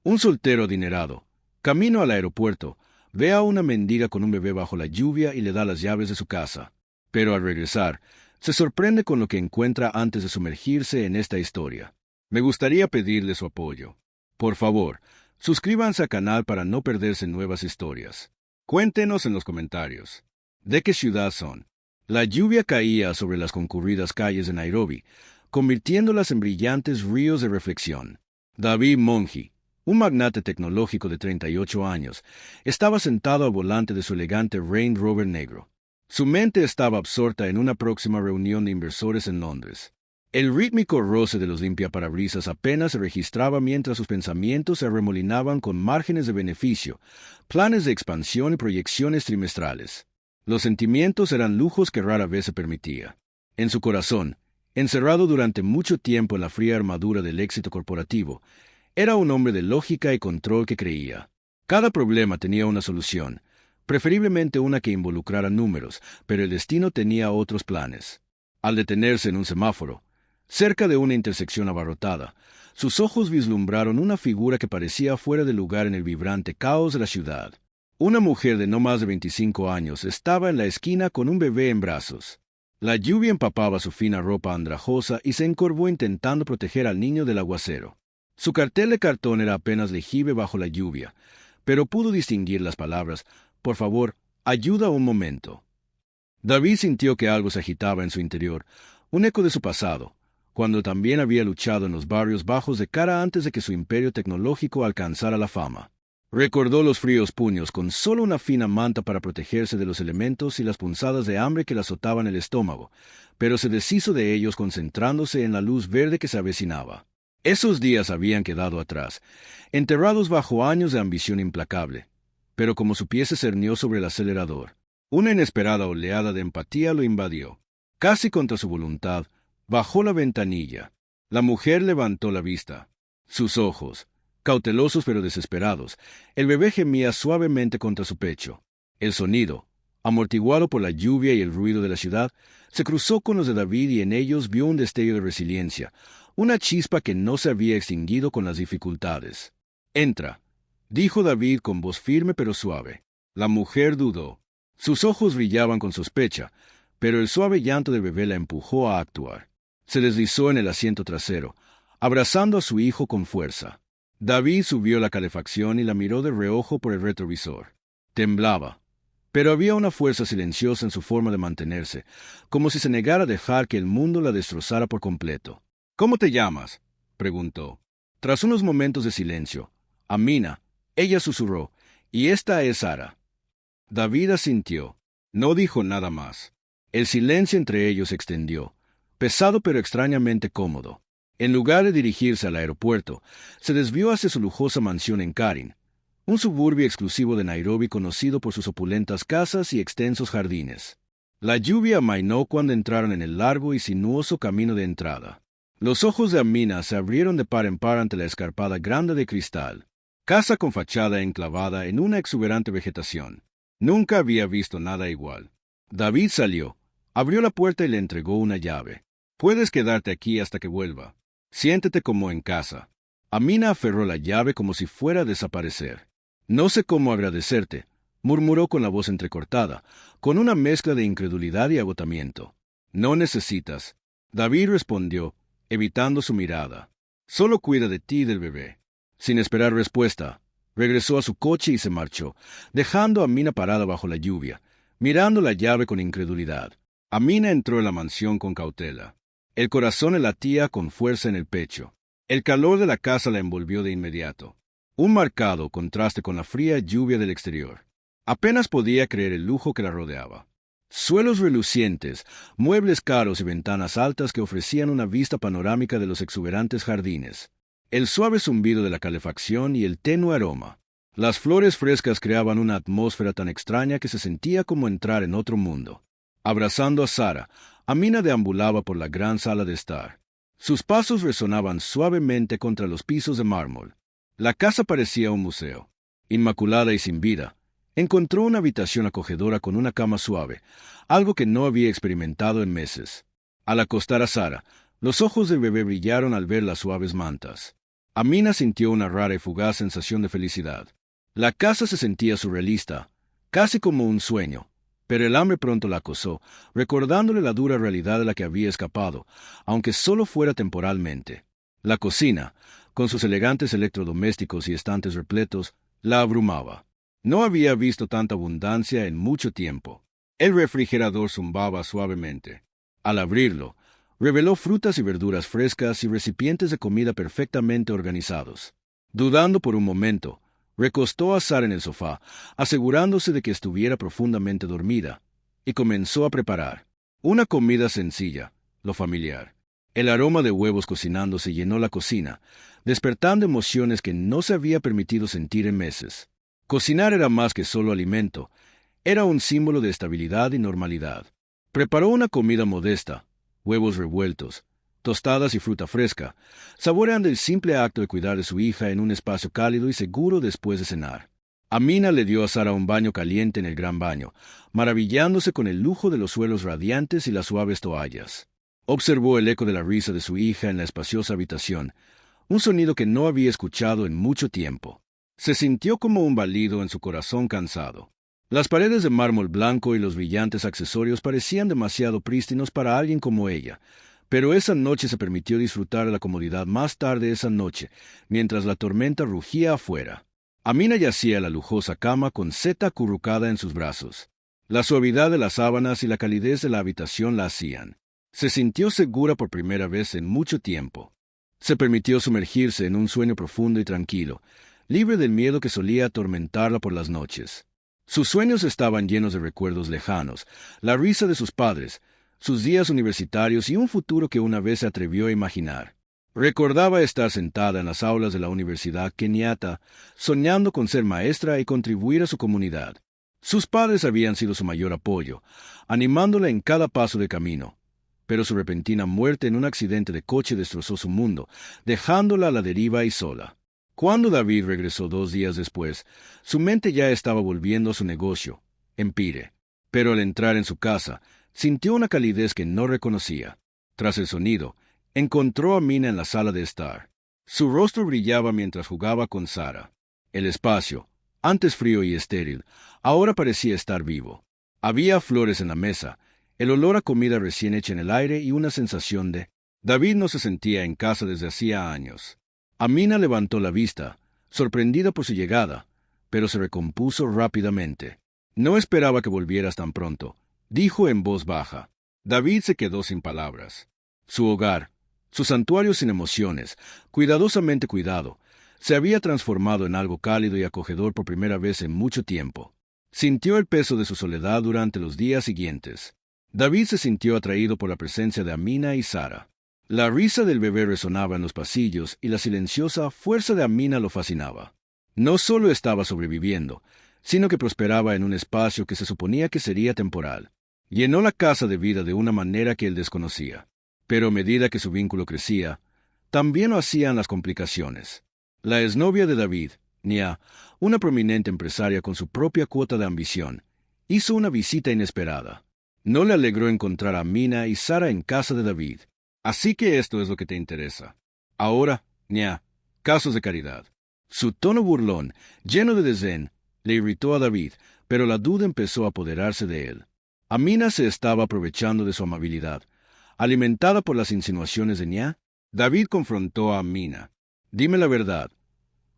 Un soltero adinerado, camino al aeropuerto, ve a una mendiga con un bebé bajo la lluvia y le da las llaves de su casa. Pero al regresar, se sorprende con lo que encuentra antes de sumergirse en esta historia. Me gustaría pedirle su apoyo. Por favor, suscríbanse al canal para no perderse nuevas historias. Cuéntenos en los comentarios. ¿De qué ciudad son? La lluvia caía sobre las concurridas calles de Nairobi, convirtiéndolas en brillantes ríos de reflexión. David Monji, un magnate tecnológico de 38 años, estaba sentado al volante de su elegante Range Rover negro. Su mente estaba absorta en una próxima reunión de inversores en Londres. El rítmico roce de los limpiaparabrisas apenas se registraba mientras sus pensamientos se arremolinaban con márgenes de beneficio, planes de expansión y proyecciones trimestrales. Los sentimientos eran lujos que rara vez se permitía. En su corazón, encerrado durante mucho tiempo en la fría armadura del éxito corporativo, era un hombre de lógica y control que creía. Cada problema tenía una solución, preferiblemente una que involucrara números, pero el destino tenía otros planes. Al detenerse en un semáforo, cerca de una intersección abarrotada, sus ojos vislumbraron una figura que parecía fuera de lugar en el vibrante caos de la ciudad. Una mujer de no más de 25 años estaba en la esquina con un bebé en brazos. La lluvia empapaba su fina ropa andrajosa y se encorvó intentando proteger al niño del aguacero. Su cartel de cartón era apenas legible bajo la lluvia, pero pudo distinguir las palabras: «Por favor, ayuda un momento». David sintió que algo se agitaba en su interior, un eco de su pasado, cuando también había luchado en los barrios bajos de cara antes de que su imperio tecnológico alcanzara la fama. Recordó los fríos puños con solo una fina manta para protegerse de los elementos y las punzadas de hambre que le azotaban el estómago, pero se deshizo de ellos concentrándose en la luz verde que se avecinaba. Esos días habían quedado atrás, enterrados bajo años de ambición implacable, pero como su pie se cernió sobre el acelerador, una inesperada oleada de empatía lo invadió. Casi contra su voluntad, bajó la ventanilla. La mujer levantó la vista. Sus ojos, cautelosos pero desesperados, el bebé gemía suavemente contra su pecho. El sonido, amortiguado por la lluvia y el ruido de la ciudad, se cruzó con los de David y en ellos vio un destello de resiliencia, una chispa que no se había extinguido con las dificultades. «Entra», dijo David con voz firme pero suave. La mujer dudó. Sus ojos brillaban con sospecha, pero el suave llanto del bebé la empujó a actuar. Se deslizó en el asiento trasero, abrazando a su hijo con fuerza. David subió la calefacción y la miró de reojo por el retrovisor. Temblaba, pero había una fuerza silenciosa en su forma de mantenerse, como si se negara a dejar que el mundo la destrozara por completo. «¿Cómo te llamas?», preguntó. Tras unos momentos de silencio, «Amina», ella susurró, «y esta es Sara». David asintió. No dijo nada más. El silencio entre ellos se extendió, pesado pero extrañamente cómodo. En lugar de dirigirse al aeropuerto, se desvió hacia su lujosa mansión en Karen, un suburbio exclusivo de Nairobi conocido por sus opulentas casas y extensos jardines. La lluvia amainó cuando entraron en el largo y sinuoso camino de entrada. Los ojos de Amina se abrieron de par en par ante la escarpada granda de cristal, casa con fachada enclavada en una exuberante vegetación. Nunca había visto nada igual. David salió, abrió la puerta y le entregó una llave. «Puedes quedarte aquí hasta que vuelva. Siéntete como en casa». Amina aferró la llave como si fuera a desaparecer. «No sé cómo agradecerte», murmuró con la voz entrecortada, con una mezcla de incredulidad y agotamiento. «No necesitas», David respondió, evitando su mirada. «Solo cuida de ti y del bebé». Sin esperar respuesta, regresó a su coche y se marchó, dejando a Amina parada bajo la lluvia, mirando la llave con incredulidad. Amina entró en la mansión con cautela. El corazón le latía con fuerza en el pecho. El calor de la casa la envolvió de inmediato. Un marcado contraste con la fría lluvia del exterior. Apenas podía creer el lujo que la rodeaba. Suelos relucientes, muebles caros y ventanas altas que ofrecían una vista panorámica de los exuberantes jardines. El suave zumbido de la calefacción y el tenue aroma. Las flores frescas creaban una atmósfera tan extraña que se sentía como entrar en otro mundo. Abrazando a Sara, Amina deambulaba por la gran sala de estar. Sus pasos resonaban suavemente contra los pisos de mármol. La casa parecía un museo. Inmaculada y sin vida, encontró una habitación acogedora con una cama suave, algo que no había experimentado en meses. Al acostar a Sara, los ojos del bebé brillaron al ver las suaves mantas. Amina sintió una rara y fugaz sensación de felicidad. La casa se sentía surrealista, casi como un sueño, pero el hambre pronto la acosó, recordándole la dura realidad de la que había escapado, aunque solo fuera temporalmente. La cocina, con sus elegantes electrodomésticos y estantes repletos, la abrumaba. No había visto tanta abundancia en mucho tiempo. El refrigerador zumbaba suavemente. Al abrirlo, reveló frutas y verduras frescas y recipientes de comida perfectamente organizados. Dudando por un momento, recostó a Sara en el sofá, asegurándose de que estuviera profundamente dormida, y comenzó a preparar. Una comida sencilla, lo familiar. El aroma de huevos cocinándose llenó la cocina, despertando emociones que no se había permitido sentir en meses. Cocinar era más que solo alimento, era un símbolo de estabilidad y normalidad. Preparó una comida modesta, huevos revueltos, tostadas y fruta fresca, saboreando el simple acto de cuidar de su hija en un espacio cálido y seguro después de cenar. Amina le dio a Sara un baño caliente en el gran baño, maravillándose con el lujo de los suelos radiantes y las suaves toallas. Observó el eco de la risa de su hija en la espaciosa habitación, un sonido que no había escuchado en mucho tiempo. Se sintió como un balido en su corazón cansado. Las paredes de mármol blanco y los brillantes accesorios parecían demasiado prístinos para alguien como ella, pero esa noche se permitió disfrutar de la comodidad más tarde esa noche, mientras la tormenta rugía afuera. Amina yacía en la lujosa cama con Zeta acurrucada en sus brazos. La suavidad de las sábanas y la calidez de la habitación la hacían. Se sintió segura por primera vez en mucho tiempo. Se permitió sumergirse en un sueño profundo y tranquilo, libre del miedo que solía atormentarla por las noches. Sus sueños estaban llenos de recuerdos lejanos, la risa de sus padres, sus días universitarios y un futuro que una vez se atrevió a imaginar. Recordaba estar sentada en las aulas de la Universidad Kenyatta, soñando con ser maestra y contribuir a su comunidad. Sus padres habían sido su mayor apoyo, animándola en cada paso de camino, pero su repentina muerte en un accidente de coche destrozó su mundo, dejándola a la deriva y sola. Cuando David regresó 2 días después, su mente ya estaba volviendo a su negocio, Empire. Pero al entrar en su casa, sintió una calidez que no reconocía. Tras el sonido, encontró a Mina en la sala de estar. Su rostro brillaba mientras jugaba con Sara. El espacio, antes frío y estéril, ahora parecía estar vivo. Había flores en la mesa, el olor a comida recién hecha en el aire y una sensación de... David no se sentía en casa desde hacía años. Amina levantó la vista, sorprendida por su llegada, pero se recompuso rápidamente. No esperaba que volvieras tan pronto, dijo en voz baja. David se quedó sin palabras. Su hogar, su santuario sin emociones, cuidadosamente cuidado, se había transformado en algo cálido y acogedor por primera vez en mucho tiempo. Sintió el peso de su soledad durante los días siguientes. David se sintió atraído por la presencia de Amina y Sara. La risa del bebé resonaba en los pasillos y la silenciosa fuerza de Amina lo fascinaba. No solo estaba sobreviviendo, sino que prosperaba en un espacio que se suponía que sería temporal. Llenó la casa de vida de una manera que él desconocía. Pero a medida que su vínculo crecía, también lo hacían las complicaciones. La exnovia de David, Nia, una prominente empresaria con su propia cuota de ambición, hizo una visita inesperada. No le alegró encontrar a Mina y Sara en casa de David. Así que esto es lo que te interesa. Ahora, Nia, casos de caridad. Su tono burlón, lleno de desdén, le irritó a David, pero la duda empezó a apoderarse de él. Amina se estaba aprovechando de su amabilidad. Alimentada por las insinuaciones de Nia, David confrontó a Amina. Dime la verdad.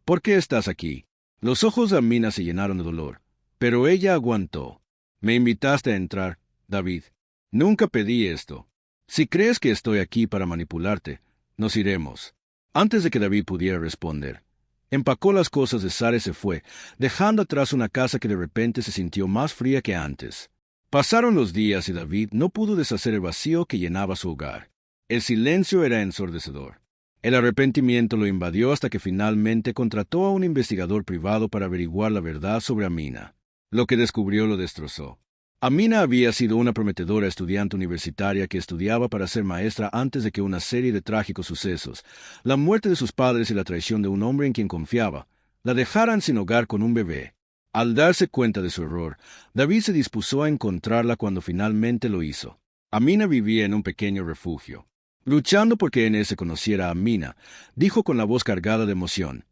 ¿Por qué estás aquí? Los ojos de Amina se llenaron de dolor, pero ella aguantó. Me invitaste a entrar, David. Nunca pedí esto. Si crees que estoy aquí para manipularte, nos iremos. Antes de que David pudiera responder, empacó las cosas de Sara y se fue, dejando atrás una casa que de repente se sintió más fría que antes. Pasaron los días y David no pudo deshacer el vacío que llenaba su hogar. El silencio era ensordecedor. El arrepentimiento lo invadió hasta que finalmente contrató a un investigador privado para averiguar la verdad sobre Amina. Lo que descubrió lo destrozó. Amina había sido una prometedora estudiante universitaria que estudiaba para ser maestra antes de que una serie de trágicos sucesos, la muerte de sus padres y la traición de un hombre en quien confiaba, la dejaran sin hogar con un bebé. Al darse cuenta de su error, David se dispuso a encontrarla cuando finalmente lo hizo. Amina vivía en un pequeño refugio. Luchando porque Enes se conociera a Mina, dijo con la voz cargada de emoción: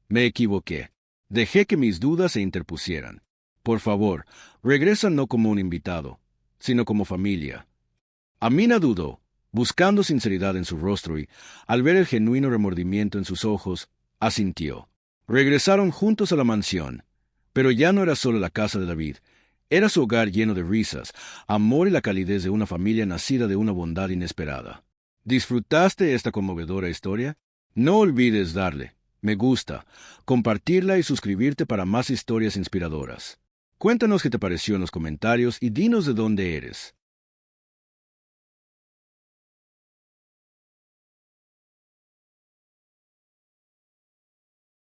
Me equivoqué. Dejé que mis dudas se interpusieran. Por favor, regresa no como un invitado, sino como familia. Amina dudó, buscando sinceridad en su rostro y, al ver el genuino remordimiento en sus ojos, asintió. Regresaron juntos a la mansión, pero ya no era solo la casa de David, era su hogar lleno de risas, amor y la calidez de una familia nacida de una bondad inesperada. ¿Disfrutaste esta conmovedora historia? No olvides darle me gusta, compartirla y suscribirte para más historias inspiradoras. Cuéntanos qué te pareció en los comentarios y dinos de dónde eres.